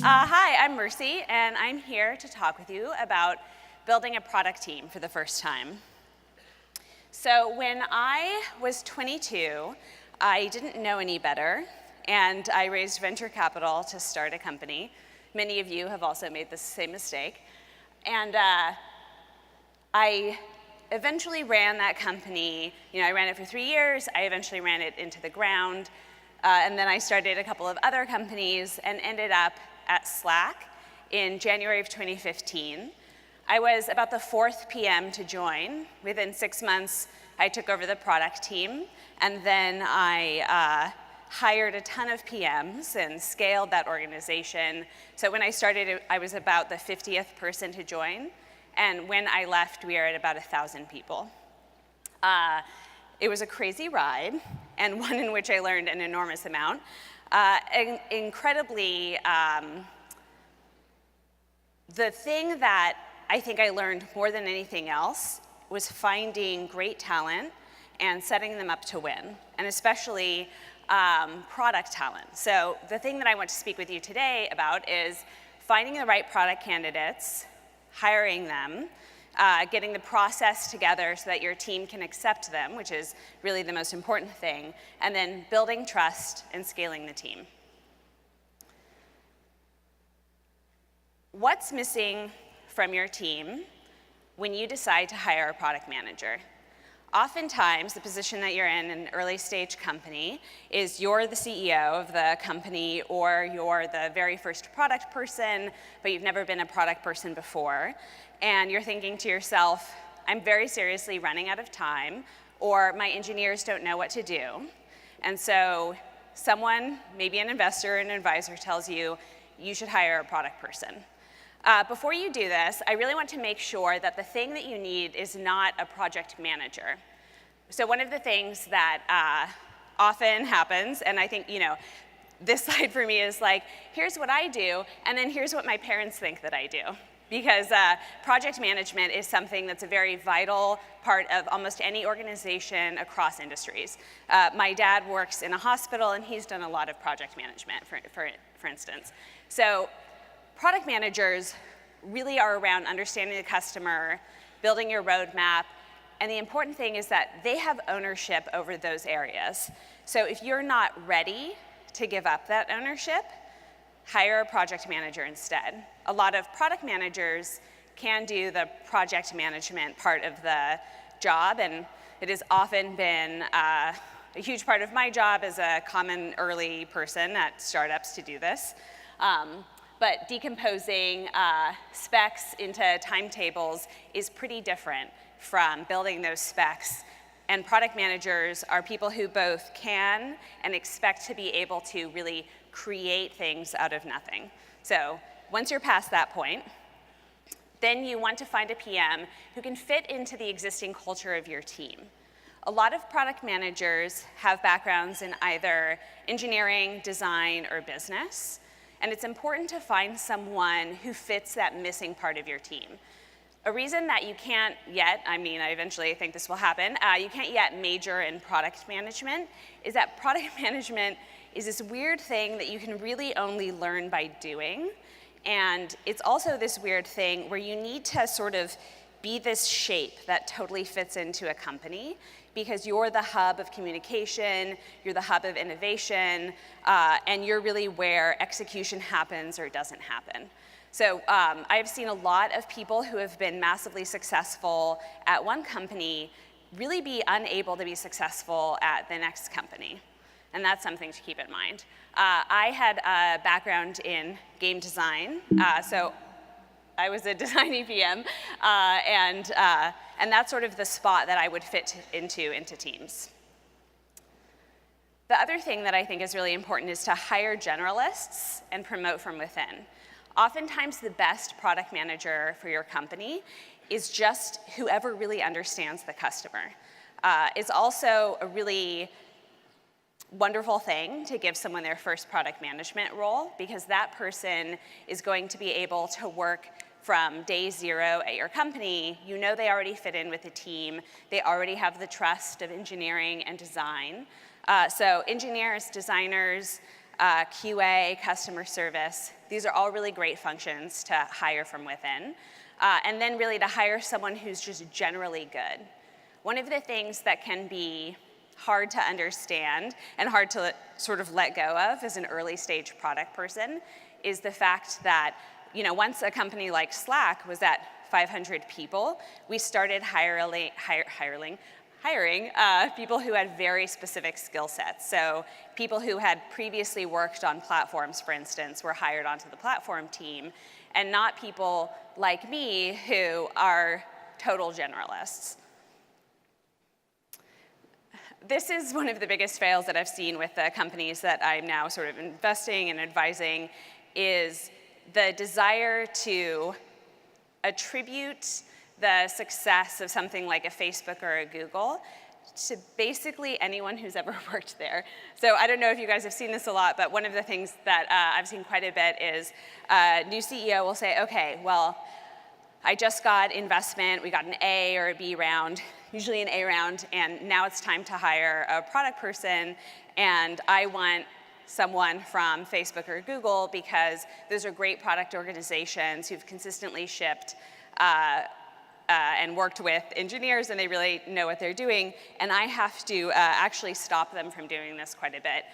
Hi, I'm Merci, and I'm here to talk with you about building a product team for the first time. So when I was 22, I didn't know any better, and I raised venture capital to start a company. Many of you have also made the same mistake. And I eventually ran that company. I ran it for 3 years. I eventually ran it into the ground. And then I started a couple of other companies and ended up at Slack in January of 2015. I was about the 4th PM to join. Within 6 months, I took over the product team, and then I hired a ton of PMs and scaled that organization. So when I started, I was about the 50th person to join, and when I left, we were at about 1,000 people. It was a crazy ride, and one in which I learned an enormous amount. Incredibly, the thing that I think I learned more than anything else was finding great talent and setting them up to win, and especially product talent. So the thing that I want to speak with you today about is finding the right product candidates, hiring them, getting the process together so that your team can accept them, which is really the most important thing, and then building trust and scaling the team. What's missing from your team when you decide to hire a product manager? Oftentimes, the position that you're in an early stage company is you're the CEO of the company, or you're the very first product person, but you've never been a product person before. And you're thinking to yourself, I'm very seriously running out of time, or my engineers don't know what to do. And so someone, maybe an investor or an advisor, tells you, you should hire a product person. Before you do this, I really want to make sure that the thing that you need is not a project manager. So one of the things that often happens, and I think, this slide for me is like, here's what I do, and then here's what my parents think that I do. Because project management is something that's a very vital part of almost any organization across industries. My dad works in a hospital, and he's done a lot of project management, for instance. So product managers really are around understanding the customer, building your roadmap, and the important thing is that they have ownership over those areas. So if you're not ready to give up that ownership, hire a project manager instead. A lot of product managers can do the project management part of the job, and it has often been a huge part of my job as a common early person at startups to do this. But decomposing specs into timetables is pretty different from building those specs. And product managers are people who both can and expect to be able to really create things out of nothing. So once you're past that point, then you want to find a PM who can fit into the existing culture of your team. A lot of product managers have backgrounds in either engineering, design, or business. And it's important to find someone who fits that missing part of your team. A reason that you can't yet, I eventually think this will happen, you can't yet major in product management is that product management is this weird thing that you can really only learn by doing. And it's also this weird thing where you need to sort of be this shape that totally fits into a company, because you're the hub of communication, you're the hub of innovation, and you're really where execution happens or doesn't happen. So I've seen a lot of people who have been massively successful at one company really be unable to be successful at the next company. And that's something to keep in mind. I had a background in game design, so I was a design EPM, and that's sort of the spot that I would fit into teams. The other thing that I think is really important is to hire generalists and promote from within. Oftentimes, the best product manager for your company is just whoever really understands the customer. It's also a really wonderful thing to give someone their first product management role, because that person is going to be able to work from day zero at your company. You know they already fit in with the team. They already have the trust of engineering and design. So engineers, designers, QA, customer service. These are all really great functions to hire from within. And then really to hire someone who's just generally good. One of the things that can be hard to understand and hard to sort of let go of as an early stage product person is the fact that, once a company like Slack was at 500 people, we started hiring people who had very specific skill sets. So people who had previously worked on platforms, for instance, were hired onto the platform team, and not people like me who are total generalists. This is one of the biggest fails that I've seen with the companies that I'm now sort of investing and advising, is the desire to attribute the success of something like a Facebook or a Google to basically anyone who's ever worked there. So I don't know if you guys have seen this a lot, but one of the things that I've seen quite a bit is a new CEO will say, okay, well, I just got investment, we got an A or a B round, usually an A round, and now it's time to hire a product person, and I want someone from Facebook or Google because those are great product organizations who've consistently shipped and worked with engineers, and they really know what they're doing, and I have to actually stop them from doing this quite a bit.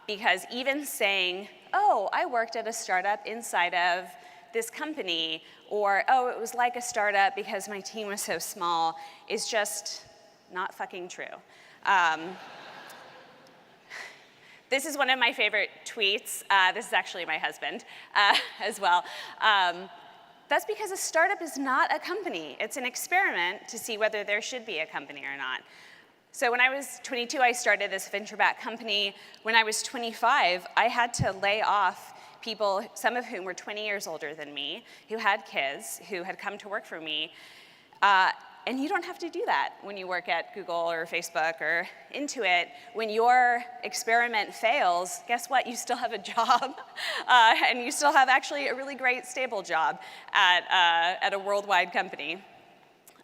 Because even saying, oh, I worked at a startup inside of this company, or, oh, it was like a startup because my team was so small, is just not fucking true. This is one of my favorite tweets. This is actually my husband as well. That's because a startup is not a company. It's an experiment to see whether there should be a company or not. So when I was 22, I started this venture-backed company. When I was 25, I had to lay off people, some of whom were 20 years older than me, who had kids, who had come to work for me. And you don't have to do that when you work at Google or Facebook or Intuit. When your experiment fails, guess what? You still have a job, and you still have actually a really great, stable job at a worldwide company.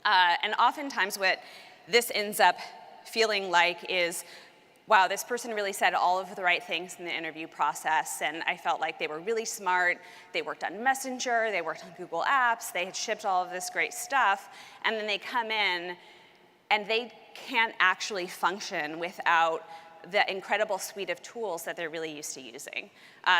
And oftentimes what this ends up feeling like is, wow, this person really said all of the right things in the interview process, and I felt like they were really smart. They worked on Messenger, they worked on Google Apps, they had shipped all of this great stuff, and then they come in and they can't actually function without the incredible suite of tools that they're really used to using.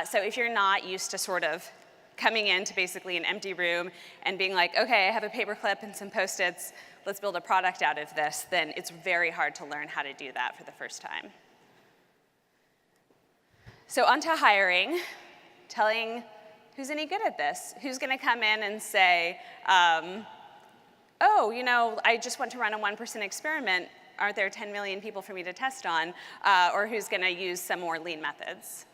So if you're not used to sort of coming into basically an empty room and being like, okay, I have a paperclip and some Post-its, let's build a product out of this, then it's very hard to learn how to do that for the first time. So onto hiring, telling who's any good at this, who's gonna come in and say, oh, I just want to run a 1% experiment, aren't there 10 million people for me to test on, or who's gonna use some more lean methods.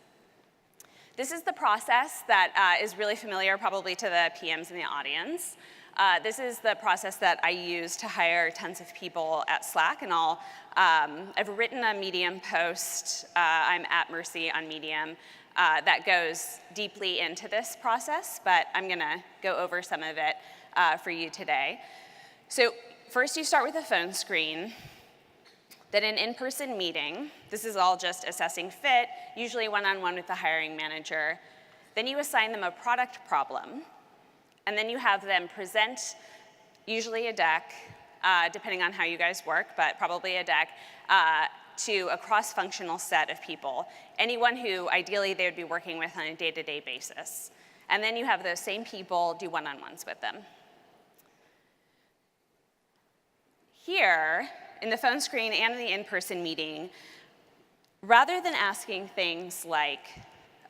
This is the process that is really familiar probably to the PMs in the audience. This is the process that I use to hire tons of people at Slack, and I've written a Medium post, I'm at Merci on Medium, that goes deeply into this process, but I'm gonna go over some of it for you today. So first you start with a phone screen, then an in-person meeting. This is all just assessing fit, usually one-on-one with the hiring manager. Then you assign them a product problem, and then you have them present, usually a deck, depending on how you guys work, but probably a deck, to a cross-functional set of people, anyone who ideally they would be working with on a day-to-day basis. And then you have those same people do one-on-ones with them. Here, in the phone screen and in the in-person meeting, rather than asking things like,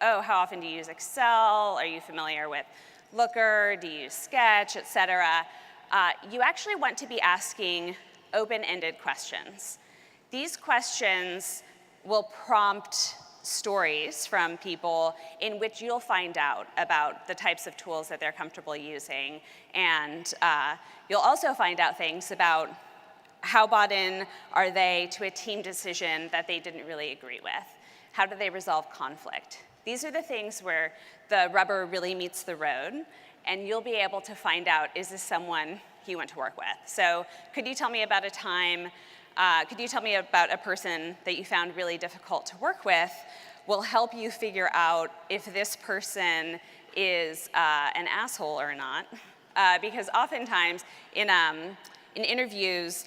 oh, how often do you use Excel? Are you familiar with Looker? Do you use Sketch, et cetera? You actually want to be asking open-ended questions. These questions will prompt stories from people in which you'll find out about the types of tools that they're comfortable using. And you'll also find out things about how bought in are they to a team decision that they didn't really agree with? How do they resolve conflict? These are the things where the rubber really meets the road, and you'll be able to find out, is this someone you want to work with? So could you tell me about a time, could you tell me about a person that you found really difficult to work with? will help you figure out if this person is an asshole or not. Because oftentimes in interviews,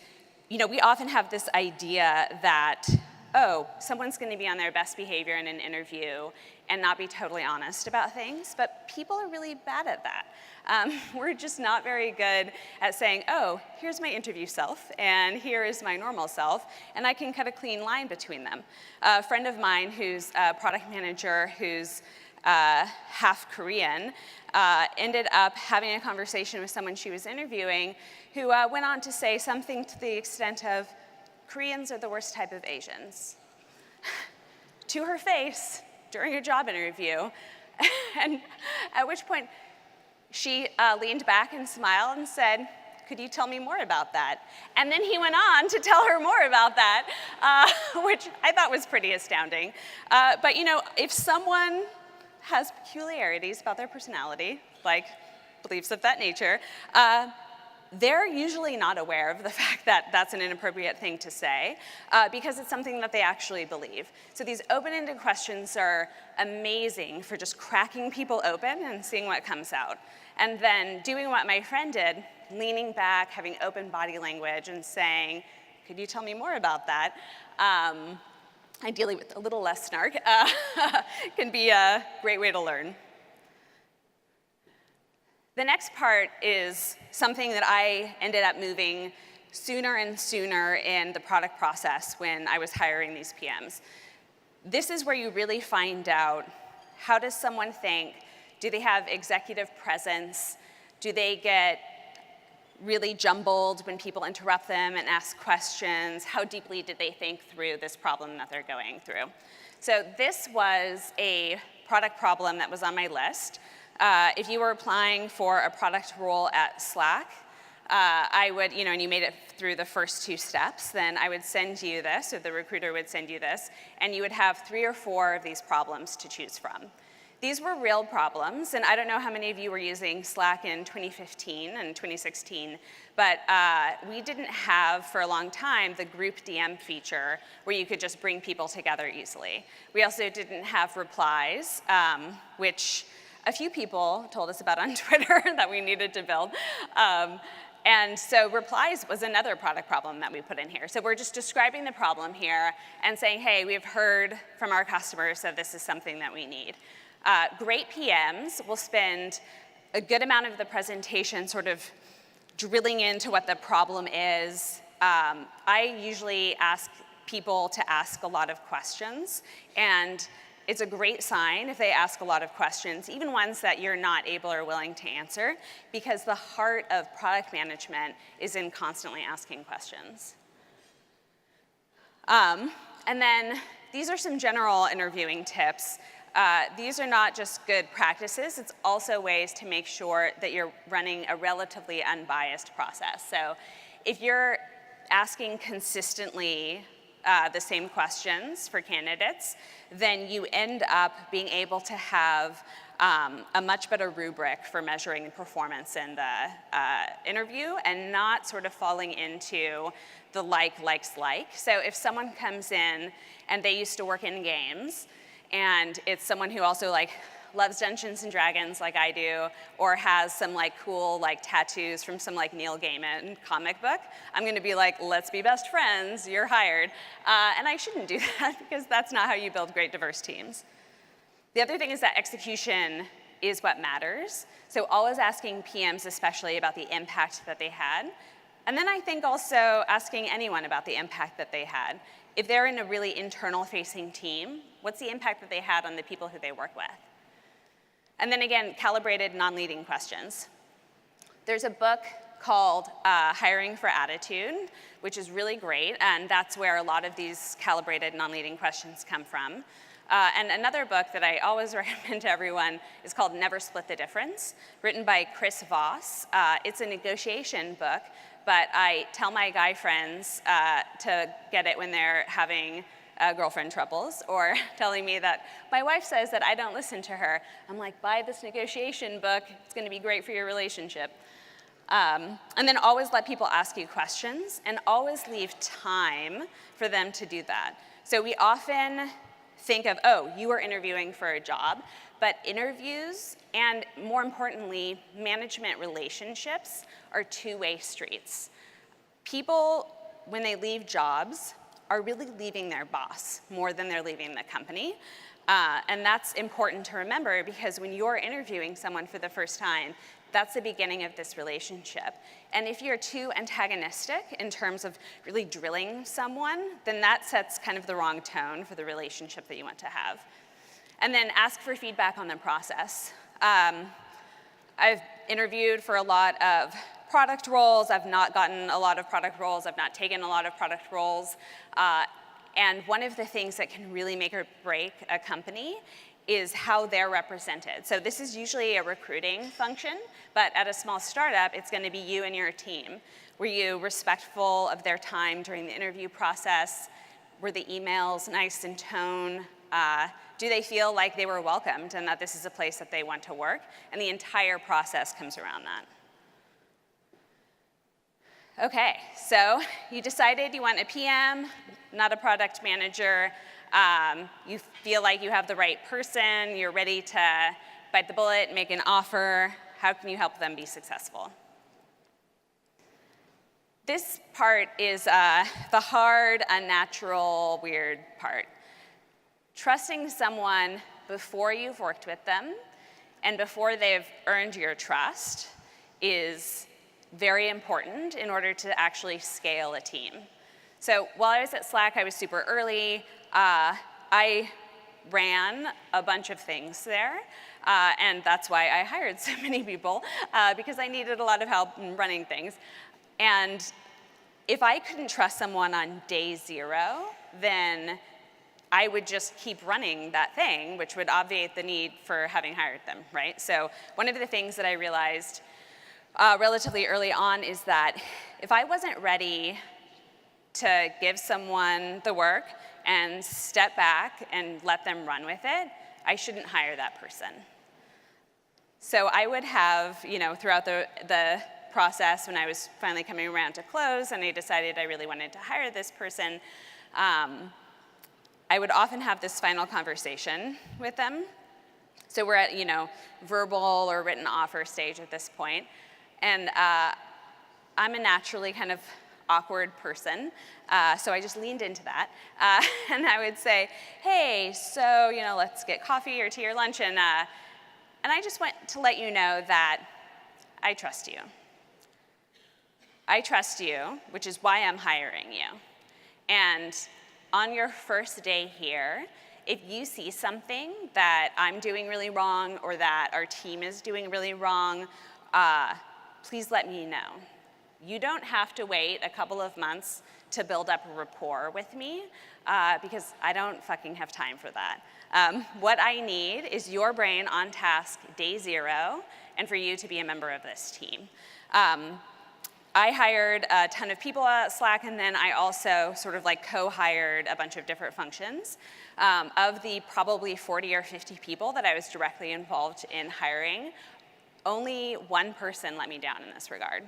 we often have this idea that, oh, someone's going to be on their best behavior in an interview and not be totally honest about things, but people are really bad at that. We're just not very good at saying, oh, here's my interview self, and here is my normal self, and I can cut a clean line between them. A friend of mine who's a product manager who's half Korean ended up having a conversation with someone she was interviewing who went on to say something to the extent of, Koreans are the worst type of Asians, to her face during a job interview. And at which point she leaned back and smiled and said, could you tell me more about that? And then he went on to tell her more about that, which I thought was pretty astounding. But if someone has peculiarities about their personality, like beliefs of that nature, they're usually not aware of the fact that that's an inappropriate thing to say because it's something that they actually believe. So these open-ended questions are amazing for just cracking people open and seeing what comes out. And then doing what my friend did, leaning back, having open body language and saying, could you tell me more about that? Ideally with a little less snark, can be a great way to learn. The next part is something that I ended up moving sooner and sooner in the product process when I was hiring these PMs. This is where you really find out, how does someone think? Do they have executive presence? Do they get really jumbled when people interrupt them and ask questions? How deeply did they think through this problem that they're going through? So this was a product problem that was on my list. If you were applying for a product role at Slack, I would, and you made it through the first 2 steps, then I would send you this, or the recruiter would send you this, and you would have 3 or 4 of these problems to choose from. These were real problems, and I don't know how many of you were using Slack in 2015 and 2016, but we didn't have, for a long time, the group DM feature where you could just bring people together easily. We also didn't have replies, which a few people told us about on Twitter that we needed to build. And so replies was another product problem that we put in here. So we're just describing the problem here and saying, hey, we've heard from our customers that this is something that we need. Great PMs will spend a good amount of the presentation sort of drilling into what the problem is. I usually ask people to ask a lot of questions, and it's a great sign if they ask a lot of questions, even ones that you're not able or willing to answer, because the heart of product management is in constantly asking questions. And then these are some general interviewing tips. These are not just good practices, it's also ways to make sure that you're running a relatively unbiased process. So if you're asking consistently the same questions for candidates, then you end up being able to have a much better rubric for measuring performance in the interview and not sort of falling into the likes. So if someone comes in and they used to work in games, and it's someone who also loves Dungeons and Dragons like I do, or has some cool tattoos from some Neil Gaiman comic book, I'm gonna be like, let's be best friends, you're hired. And I shouldn't do that because that's not how you build great diverse teams. The other thing is that execution is what matters. So always asking PMs especially about the impact that they had. And then I think also asking anyone about the impact that they had. If they're in a really internal-facing team, what's the impact that they had on the people who they work with? And then again, calibrated non-leading questions. There's a book called Hiring for Attitude, which is really great, and that's where a lot of these calibrated non-leading questions come from. And another book that I always recommend to everyone is called Never Split the Difference, written by Chris Voss. It's a negotiation book, but I tell my guy friends to get it when they're having girlfriend troubles, or telling me that my wife says that I don't listen to her. I'm like, buy this negotiation book, it's gonna be great for your relationship. And then always let people ask you questions, and always leave time for them to do that. So we often think of, oh, you are interviewing for a job, but interviews and, more importantly, management relationships are two-way streets. People, when they leave jobs, are really leaving their boss more than they're leaving the company. And that's important to remember because when you're interviewing someone for the first time, that's the beginning of this relationship. And if you're too antagonistic in terms of really drilling someone, then that sets kind of the wrong tone for the relationship that you want to have. And then ask for feedback on the process. I've interviewed for a lot of product roles. I've not gotten a lot of product roles. I've not taken a lot of product roles. And one of the things that can really make or break a company is how they're represented. So this is usually a recruiting function, but at a small startup, it's gonna be you and your team. Were you respectful of their time during the interview process? Were the emails nice in tone? Do they feel like they were welcomed and that this is a place that they want to work? And the entire process comes around that. Okay, so you decided you want a PM, not a product manager. You feel like you have the right person, you're ready to bite the bullet, make an offer. How can you help them be successful? This part is the hard, unnatural, weird part. Trusting someone before you've worked with them and before they've earned your trust is very important in order to actually scale a team. So while I was at Slack, I was super early. I ran a bunch of things there, and that's why I hired so many people, because I needed a lot of help in running things. And if I couldn't trust someone on day 0, then I would just keep running that thing, which would obviate the need for having hired them, right? So one of the things that I realized relatively early on is that if I wasn't ready to give someone the work and step back and let them run with it, I shouldn't hire that person. So I would have, throughout the process when I was finally coming around to close and I decided I really wanted to hire this person, I would often have this final conversation with them. So we're at, verbal or written offer stage at this point. And I'm a naturally kind of awkward person, so I just leaned into that. And I would say, hey, so, let's get coffee or tea or lunch. And I just want to let you know that I trust you. I trust you, which is why I'm hiring you. And on your first day here, if you see something that I'm doing really wrong or that our team is doing really wrong, please let me know. You don't have to wait a couple of months to build up a rapport with me because I don't fucking have time for that. What I need is your brain on task day 0 and for you to be a member of this team. I hired a ton of people at Slack, and then I also sort of like co-hired a bunch of different functions. Of the probably 40 or 50 people that I was directly involved in hiring, only one person let me down in this regard.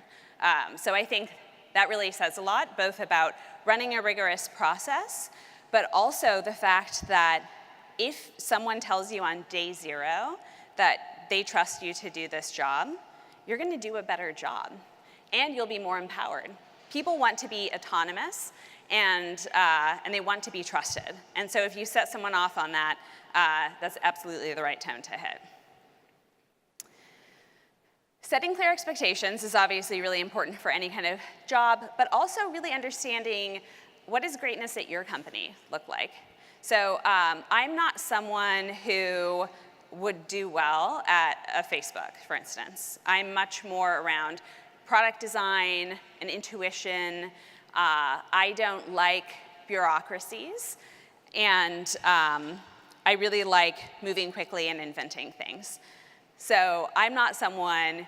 So I think that really says a lot, both about running a rigorous process, but also the fact that if someone tells you on day 0 that they trust you to do this job, you're going to do a better job. And you'll be more empowered. People want to be autonomous, and they want to be trusted. And so if you set someone off on that, that's absolutely the right tone to hit. Setting clear expectations is obviously really important for any kind of job, but also really understanding what does greatness at your company look like. So I'm not someone who would do well at a Facebook, for instance. I'm much more around product design and intuition. I don't like bureaucracies, and I really like moving quickly and inventing things. So I'm not someone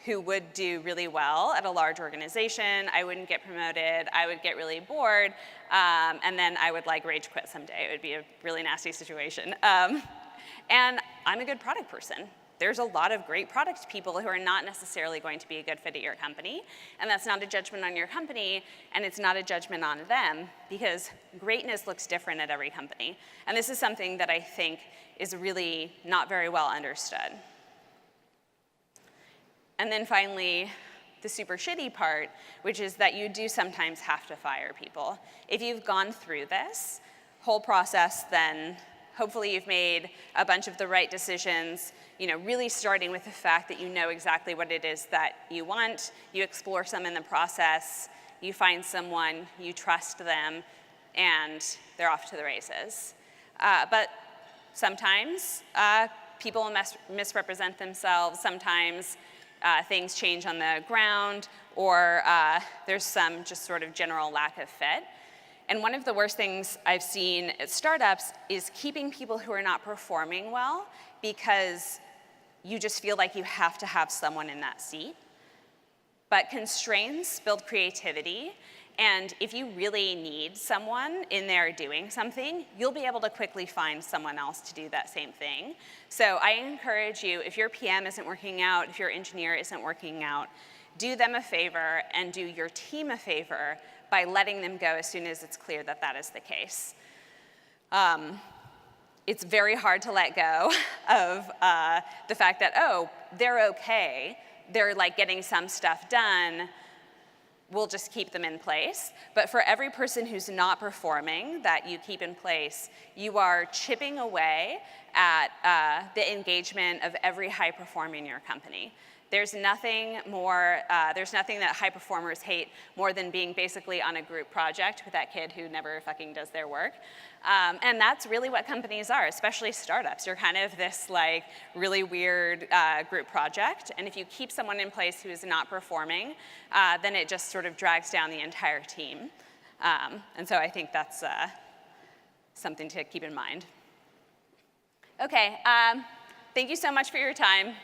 who would do really well at a large organization. I wouldn't get promoted. I would get really bored, and then I would rage quit someday. It would be a really nasty situation. And I'm a good product person. there's a lot of great product people who are not necessarily going to be a good fit at your company, and that's not a judgment on your company, and it's not a judgment on them, because greatness looks different at every company. And this is something that I think is really not very well understood. And then finally, the super shitty part, which is that you do sometimes have to fire people. If you've gone through this whole process, then hopefully you've made a bunch of the right decisions, really starting with the fact that you know exactly what it is that you want, you explore some in the process, you find someone, you trust them, and they're off to the races. But sometimes people misrepresent themselves, sometimes things change on the ground, or there's some just sort of general lack of fit. And one of the worst things I've seen at startups is keeping people who are not performing well because you just feel like you have to have someone in that seat. But constraints build creativity, and if you really need someone in there doing something, you'll be able to quickly find someone else to do that same thing. So I encourage you, if your PM isn't working out, if your engineer isn't working out, do them a favor and do your team a favor by letting them go as soon as it's clear that that is the case. It's very hard to let go of the fact that, oh, they're okay, they're like getting some stuff done, we'll just keep them in place. But for every person who's not performing that you keep in place, you are chipping away at the engagement of every high performer in your company. There's nothing that high performers hate more than being basically on a group project with that kid who never fucking does their work. And that's really what companies are, especially startups. You're kind of this like really weird group project. And if you keep someone in place who is not performing, then it just sort of drags down the entire team. And so I think that's something to keep in mind. Okay, thank you so much for your time.